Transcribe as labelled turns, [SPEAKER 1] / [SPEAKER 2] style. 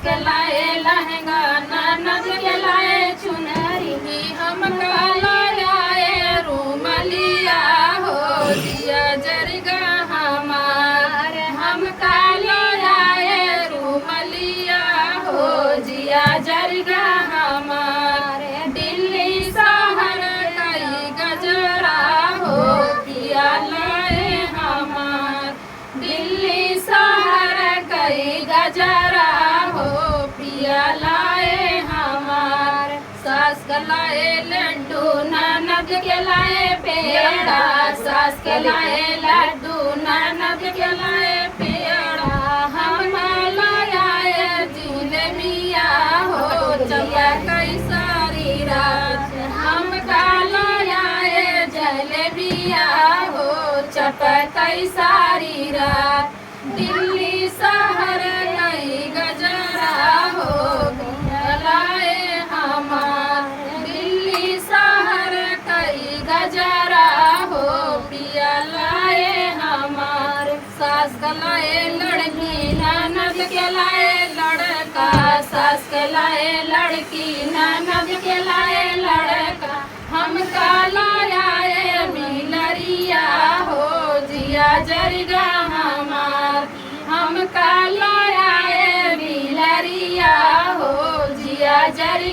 [SPEAKER 1] के लाए लहंगा ननद के लाए चुनरी हमका लाए रूमलिया हो जिया जरगा हमार हमका लाए रूमलिया हो जिया जरगा हमार दिल्ली शहर कई गजरा हो पिया लाए हमार दिल्ली शहर कई गजरा हो पिया लाए हमार सास के लाए लड्डू ननद के लाए पेड़ा सास के लाए लड्डू ननद के लाए पेड़ा हम लाए जिलेबिया हो चला कई सारी रात हम लाए जलेबिया हो चपकई सारी रात दिल्ली शहर कई गजरा हो लाए हमार दिल्ली शहर कई गजरा हो पिया लाए हमार सास के लाए लड़की ननद के लाए लड़का सास के लाए लड़की ननद के लाए लड़का हमका लाए मिलरिया हो जिया जरगा हमार हमका लाए मिलरिया हो जिया जरगा